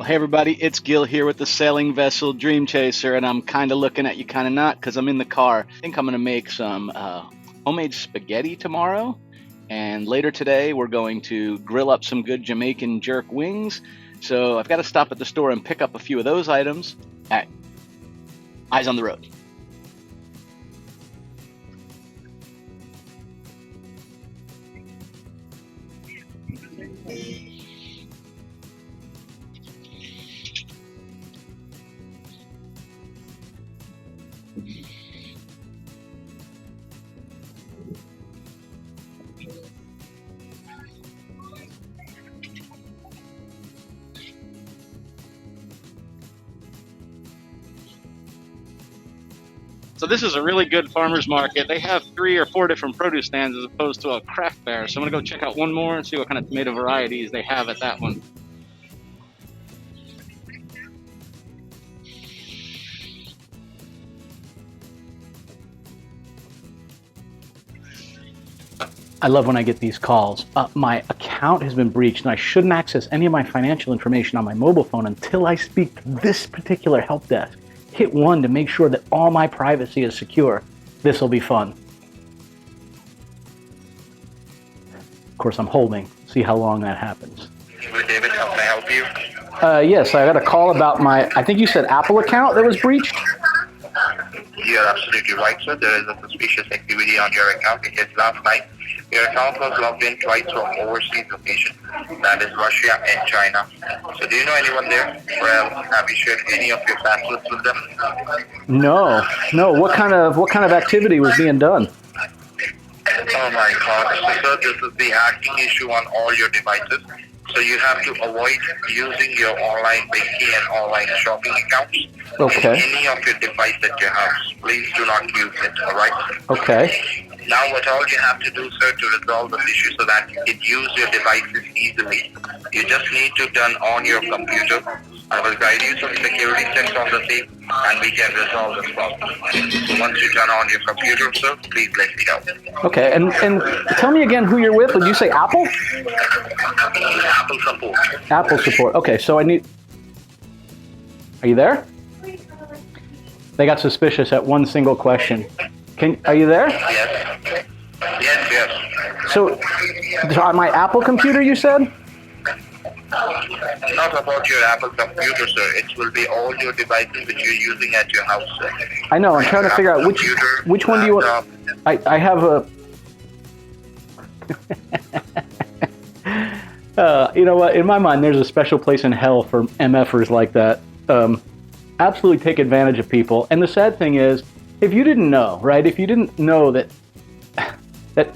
Well, hey everybody, it's Gil here with the sailing vessel Dream Chaser, and I'm kind of looking at you, kind of not, because I'm in the car. I think I'm going to make some homemade spaghetti tomorrow, and later today we're going to grill up some good Jamaican jerk wings. So I've got to stop at the store and pick up a few of those items at Eyes on the Road. So this is a really good farmer's market. They have 3 or 4 different produce stands as opposed to a craft fair. So I'm gonna go check out one more and see what kind of tomato varieties they have at that one. I love when I get these calls. My account has been breached and I shouldn't access any of my financial information on my mobile phone until I speak to this particular help desk. Hit 1 to make sure that all my privacy is secure. This will be fun. Of course, I'm holding. See how long that happens. David, how can I help you? Yes, I got a call about my, I think you said Apple account that was breached? You're absolutely right, sir. There is a suspicious activity on your account because last night your account was logged in twice from overseas locations. That is Russia and China. So do you know anyone there? Well, have you shared any of your passwords with them? No. What kind of activity was being done? Oh my God. So, sir, this is the hacking issue on all your devices. So you have to avoid using your online banking and online shopping accounts in any of your devices at your house. Please do not use it, all right? Okay. Now what all you have to do, sir, to resolve this issue so that you can use your devices easily, you just need to turn on your computer. I will guide you some security checks on the same and we can resolve this problem. So once you turn on your computer, sir, please let me know. Okay, and tell me again who you're with. Did you say Apple? Apple support. Apple support. Okay, so I need... Are you there? They got suspicious at one single question. Are you there? Yes. So, on my Apple computer, you said? Not about your Apple computer, sir. It will be all your devices which you're using at your house, sir. I know. I'm trying to figure out which one do you want. I have a. You know what? In my mind, there's a special place in hell for MFers like that. Absolutely take advantage of people. And the sad thing is, if you didn't know, right? If you didn't know that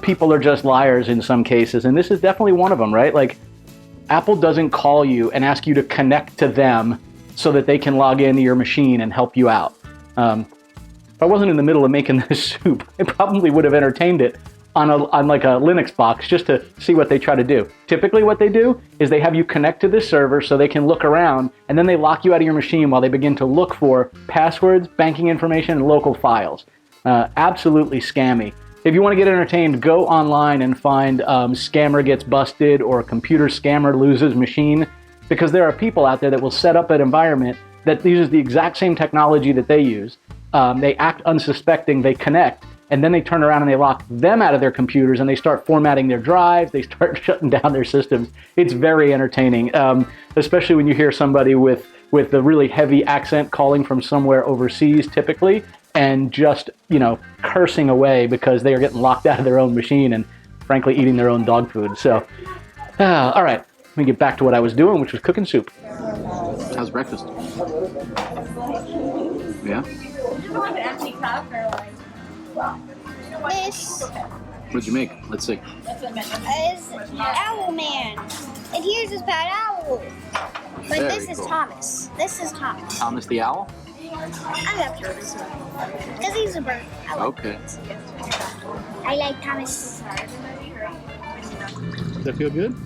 people are just liars in some cases, and this is definitely one of them, right? Like, Apple doesn't call you and ask you to connect to them so that they can log into your machine and help you out. If I wasn't in the middle of making this soup, I probably would have entertained it on like a Linux box just to see what they try to do. Typically what they do is they have you connect to this server so they can look around, and then they lock you out of your machine while they begin to look for passwords, banking information, and local files. Absolutely scammy. If you want to get entertained, go online and find scammer gets busted or computer scammer loses machine, because there are people out there that will set up an environment that uses the exact same technology that they use. They act unsuspecting, they connect, and then they turn around and they lock them out of their computers and they start formatting their drives, they start shutting down their systems. It's very entertaining, especially when you hear somebody with a really heavy accent calling from somewhere overseas typically, and just, cursing away because they are getting locked out of their own machine and frankly eating their own dog food. So, all right, let me get back to what I was doing, which was cooking soup. How's breakfast? Yeah? This What'd you make? Let's see. is Owl Man. And here's his pet owl. But Very this is cool. Thomas. This is Thomas. Thomas the owl? I love Thomas. Because he's a bird. I love Thomas. I like Thomas. Does that feel good?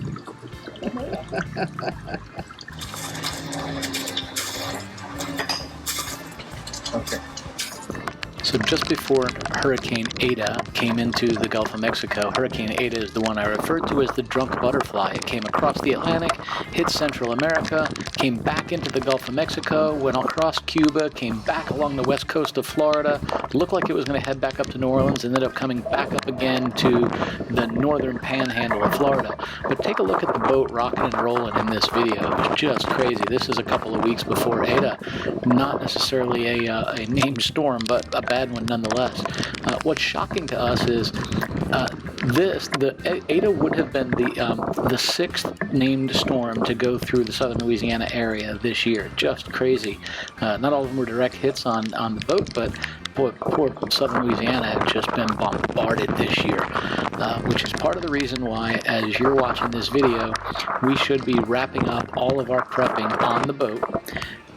Okay. So just before Hurricane Ada came into the Gulf of Mexico, Hurricane Ada is the one I referred to as the drunk butterfly. It came across the Atlantic, hit Central America, came back into the Gulf of Mexico, went across Cuba, came back along the west coast of Florida, looked like it was going to head back up to New Orleans, ended up coming back up again to the northern panhandle of Florida. But take a look at the boat rocking and rolling in this video. It was just crazy. This is a couple of weeks before Ada. Not necessarily a named storm, but a bad one nonetheless. What's shocking to us is Ada would have been the sixth named storm to go through the southern Louisiana area this year. Just crazy. Not all of them were direct hits on the boat, but poor southern Louisiana had just been bombarded this year, which is part of the reason why, as you're watching this video, we should be wrapping up all of our prepping on the boat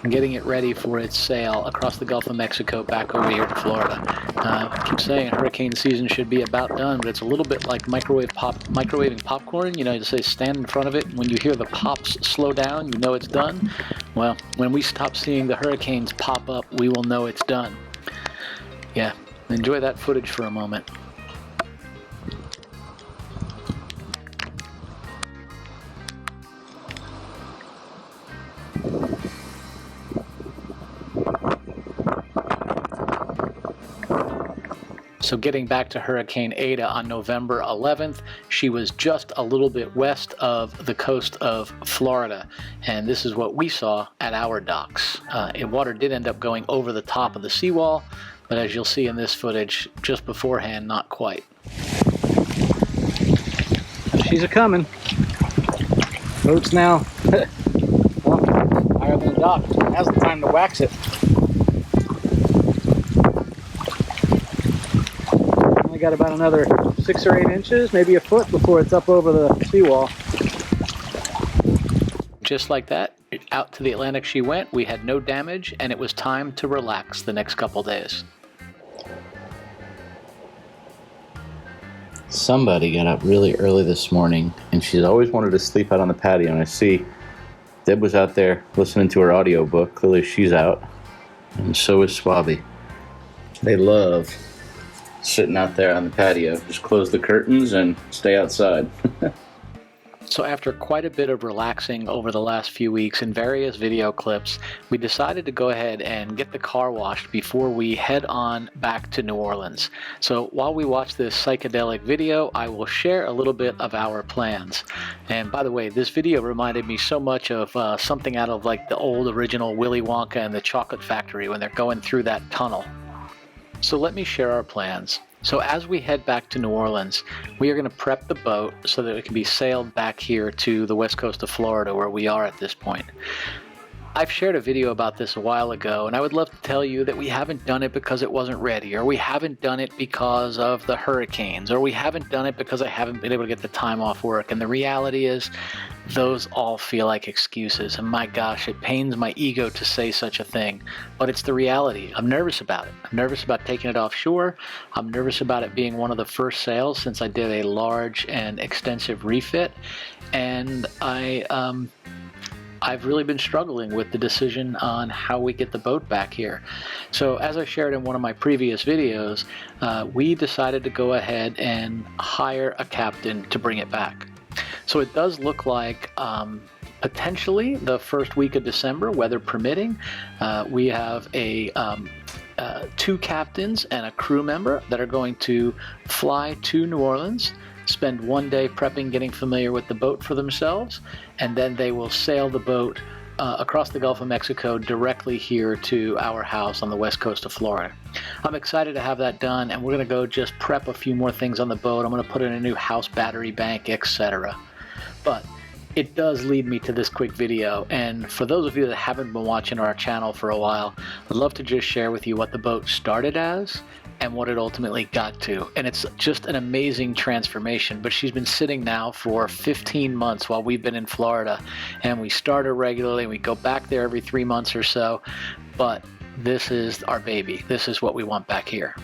and getting it ready for its sail across the Gulf of Mexico back over here to Florida. I keep saying hurricane season should be about done, but it's a little bit like microwaving popcorn. You know, you say stand in front of it, and when you hear the pops slow down, you know it's done. Well, when we stop seeing the hurricanes pop up, we will know it's done. Yeah, enjoy that footage for a moment. So getting back to Hurricane Ada on November 11th, she was just a little bit west of the coast of Florida, and this is what we saw at our docks. Water did end up going over the top of the seawall, but as you'll see in this footage, just beforehand, not quite. She's a-coming. Boat's now well, higher than the dock. Now's the time to wax it. Only got about another 6 or 8 inches, maybe a foot before it's up over the seawall. Just like that, out to the Atlantic she went. We had no damage, and it was time to relax the next couple days. Somebody got up really early this morning, and she's always wanted to sleep out on the patio, and I see Deb was out there listening to her audiobook. Clearly she's out, and so is Swabby. They love sitting out there on the patio. Just close the curtains and stay outside. So after quite a bit of relaxing over the last few weeks in various video clips, we decided to go ahead and get the car washed before we head on back to New Orleans. So while we watch this psychedelic video, I will share a little bit of our plans. And by the way, this video reminded me so much of something out of like the old original Willy Wonka and the Chocolate Factory when they're going through that tunnel. So let me share our plans. So as we head back to New Orleans, we are going to prep the boat so that it can be sailed back here to the west coast of Florida where we are at this point. I've shared a video about this a while ago, and I would love to tell you that we haven't done it because it wasn't ready, or we haven't done it because of the hurricanes, or we haven't done it because I haven't been able to get the time off work. And the reality is, those all feel like excuses. And my gosh, it pains my ego to say such a thing, but it's the reality. I'm nervous about it. I'm nervous about taking it offshore. I'm nervous about it being one of the first sails since I did a large and extensive refit. And I've really been struggling with the decision on how we get the boat back here. So as I shared in one of my previous videos, we decided to go ahead and hire a captain to bring it back. So it does look like potentially the first week of December, weather permitting. We have two captains and a crew member that are going to fly to New Orleans, spend one day prepping, getting familiar with the boat for themselves, and then they will sail the boat across the Gulf of Mexico directly here to our house on the west coast of Florida. I'm excited to have that done, and we're going to go just prep a few more things on the boat. I'm going to put in a new house battery bank, etc. But it does lead me to this quick video, and for those of you that haven't been watching our channel for a while, I'd love to just share with you what the boat started as and what it ultimately got to. And it's just an amazing transformation. But she's been sitting now for 15 months while we've been in Florida, and we start her regularly, and we go back there every 3 months or so. But this is our baby. This is what we want back here.